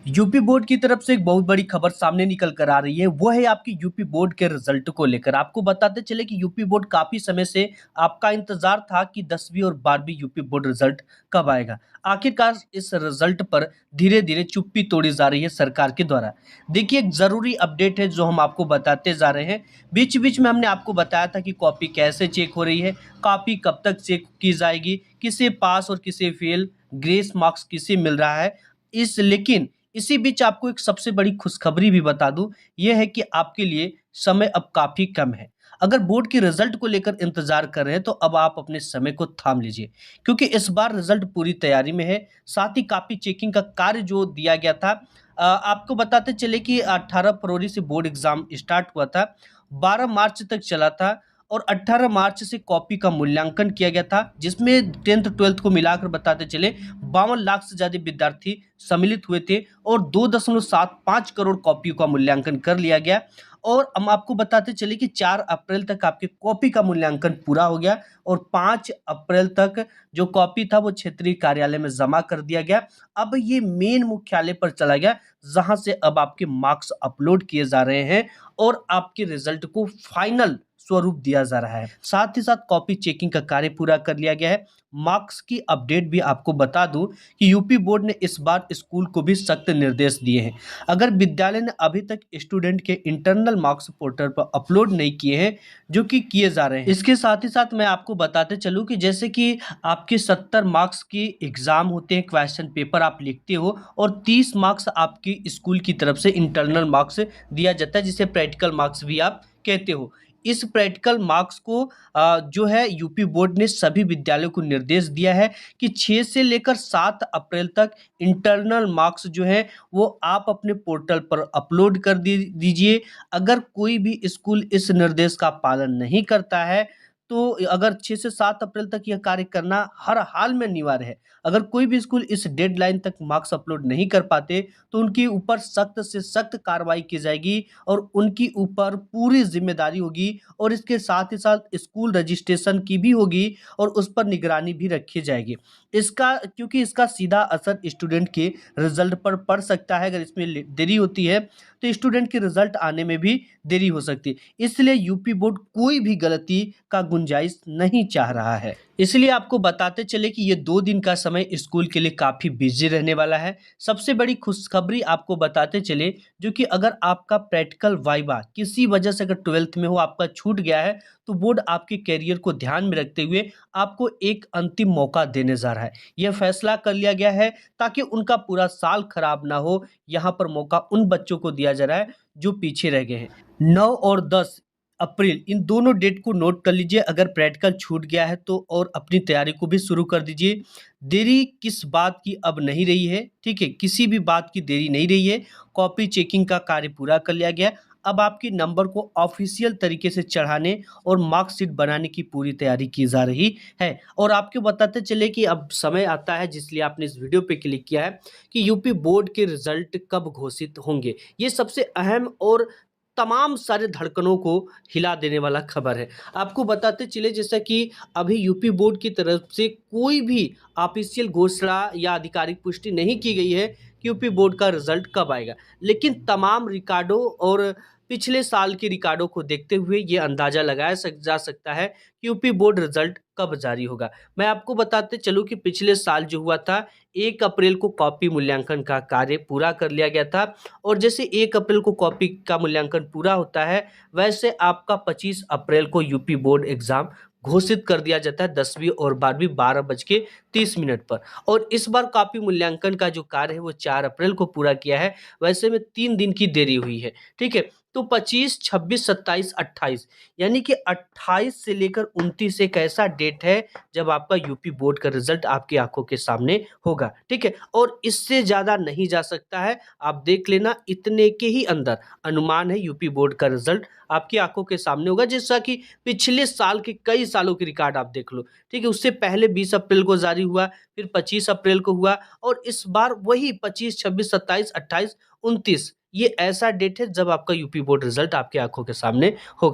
UP board की तरफ से एक बहुत बड़ी खबर सामने निकल कर आ रही है। वो है आपकी यूपी बोर्ड के रिजल्ट को लेकर। आपको बताते चले कि यूपी बोर्ड काफी समय से आपका इंतजार था कि 10वीं और 12वीं यूपी बोर्ड रिजल्ट कब आएगा। आखिरकार इस रिजल्ट पर धीरे धीरे चुप्पी तोड़ी जा रही है सरकार के द्वारा। देखिए, एक जरूरी अपडेट है जो हम आपको बताते जा रहे हैं। बीच बीच में हमने आपको बताया था कि कॉपी कैसे चेक हो रही है, कॉपी कब तक चेक की जाएगी, किसे पास और किसे फेल, ग्रेस मार्क्स किसे मिल रहा है। लेकिन इसी बीच आपको एक सबसे बड़ी खुशखबरी भी बता दूं, यह है कि आपके लिए समय अब काफी कम है। अगर बोर्ड की रिजल्ट को लेकर इंतजार कर रहे हैं तो अब आप अपने समय को थाम लीजिए, क्योंकि इस बार रिजल्ट पूरी तैयारी में है। साथ ही कॉपी चेकिंग का कार्य जो दिया गया था, आपको बताते चले कि 18 फरवरी से बोर्ड एग्जाम स्टार्ट हुआ था, 12 मार्च तक चला था और 18 मार्च से कॉपी का मूल्यांकन किया गया था, जिसमें 10th 12th को मिलाकर बताते चले 52 लाख से ज्यादा विद्यार्थी सम्मिलित हुए थे और 2.75 करोड़ कॉपियों का मूल्यांकन कर लिया गया। और हम आपको बताते चले कि 4 अप्रैल तक आपके कॉपी का मूल्यांकन पूरा हो गया और 5 अप्रैल तक जो कॉपी था वो क्षेत्रीय कार्यालय में जमा कर दिया गया। अब ये मेन मुख्यालय पर चला गया, जहां से अब आपके मार्क्स अपलोड किए जा रहे हैं और आपके रिजल्ट को फाइनल स्वरूप दिया जा रहा है। साथ ही साथ कॉपी चेकिंग का कार्य पूरा कर लिया गया है। मार्क्स की अपडेट भी आपको बता दूं कि यूपी बोर्ड ने इस बार स्कूल को भी सख्त निर्देश दिए हैं। अगर विद्यालय ने अभी तक स्टूडेंट के इंटरनल मार्क्स पोर्टल पर अपलोड नहीं किए हैं, जो कि किए जा रहे हैं, इसके साथ ही साथ मैं आपको बताते चलूं कि जैसे कि आपके 70 मार्क्स की एग्जाम होते हैं, क्वेश्चन पेपर आप लिखते हो और 30 मार्क्स आपकी स्कूल की तरफ से इंटरनल मार्क्स दिया जाता है, जिसे प्रैक्टिकल मार्क्स भी आप कहते हो। इस प्रैक्टिकल मार्क्स को जो है यूपी बोर्ड ने सभी विद्यालयों को निर्देश दिया है कि 6 से लेकर 7 अप्रैल तक इंटरनल मार्क्स जो है वो आप अपने पोर्टल पर अपलोड कर दीजिए। अगर कोई भी स्कूल इस निर्देश का पालन नहीं करता है तो अगर 6 से 7 अप्रैल तक यह कार्य करना हर हाल में अनिवार्य है। अगर कोई भी स्कूल इस डेडलाइन तक मार्क्स अपलोड नहीं कर पाते तो उनके ऊपर सख्त से सख्त कार्रवाई की जाएगी और उनकी ऊपर पूरी जिम्मेदारी होगी और इसके साथ ही साथ स्कूल रजिस्ट्रेशन की भी होगी और उस पर निगरानी भी रखी जाएगी। क्योंकि इसका सीधा असर स्टूडेंट के रिजल्ट पर पड़ सकता है। अगर इसमें देरी होती है तो स्टूडेंट के रिजल्ट आने में भी देरी हो सकती है। इसलिए यूपी बोर्ड कोई भी गलती का गुंजाइश नहीं चाह रहा है। इसलिए आपको बताते चले कि ये 2 दिन का समय स्कूल के लिए काफी बिजी रहने वाला है। सबसे बड़ी खुशखबरी आपको बताते चले, जो कि अगर आपका प्रैक्टिकल वाइवा किसी वजह से अगर 12th में हो, आपका छूट गया है, तो बोर्ड आपके करियर को ध्यान में रखते हुए आपको एक अंतिम मौका देने जा रहा है। यह फैसला कर लिया गया है ताकि उनका पूरा साल खराब ना हो। यहाँ पर मौका उन बच्चों को दिया जा रहा है जो पीछे रह गए हैं। 9 और 10 अप्रैल इन दोनों डेट को नोट कर लीजिए। अगर प्रैक्टिकल छूट गया है तो और अपनी तैयारी को भी शुरू कर दीजिए। देरी किस बात की अब नहीं रही है, ठीक है, किसी भी बात की देरी नहीं रही है। कॉपी चेकिंग का कार्य पूरा कर लिया गया। अब आपके नंबर को ऑफिशियल तरीके से चढ़ाने और मार्कशीट बनाने की पूरी तैयारी की जा रही है। और आपको बताते चले कि अब समय आता है, जिसलिए आपने इस वीडियो पे क्लिक किया है, कि यूपी बोर्ड के रिजल्ट कब घोषित होंगे। ये सबसे अहम और तमाम सारे धड़कनों को हिला देने वाला खबर है। आपको बताते चले जैसा कि अभी यूपी बोर्ड की तरफ से कोई भी ऑफिशियल घोषणा या आधिकारिक पुष्टि नहीं की गई है कि यूपी बोर्ड का रिजल्ट कब आएगा। लेकिन तमाम रिकॉर्डों और पिछले साल के रिकॉर्डों को देखते हुए ये अंदाजा लगाया जा सकता है कि यूपी बोर्ड रिजल्ट कब जारी होगा। मैं आपको बताते चलूं कि पिछले साल जो हुआ था, 1 अप्रैल को कॉपी मूल्यांकन का कार्य पूरा कर लिया गया था और जैसे 1 अप्रैल को कॉपी का मूल्यांकन पूरा होता है, वैसे आपका 25 अप्रैल को यूपी बोर्ड एग्जाम घोषित कर दिया जाता है 10वीं और 12वीं 12:30 पर। और इस बार कॉपी मूल्यांकन का जो कार्य है वो 4 अप्रैल को पूरा किया है। वैसे में 3 दिन की देरी हुई है, ठीक है। तो 25, 26, 27, 28 यानी कि 28 से लेकर 29 एक ऐसा डेट है जब आपका यूपी बोर्ड का रिजल्ट आपकी आंखों के सामने होगा, ठीक है। और इससे ज्यादा नहीं जा सकता है। आप देख लेना, इतने के ही अंदर अनुमान है यूपी बोर्ड का रिजल्ट आपकी आंखों के सामने होगा। जैसा कि पिछले साल के कई सालों के रिकॉर्ड आप देख लो, ठीक है। उससे पहले 20 अप्रैल को जारी हुआ, फिर 25 अप्रैल को हुआ और इस बार वही 25, 26, 27, 28, 29 ये ऐसा डेट है जब आपका यूपी बोर्ड रिजल्ट आपकी आंखों के सामने होगा।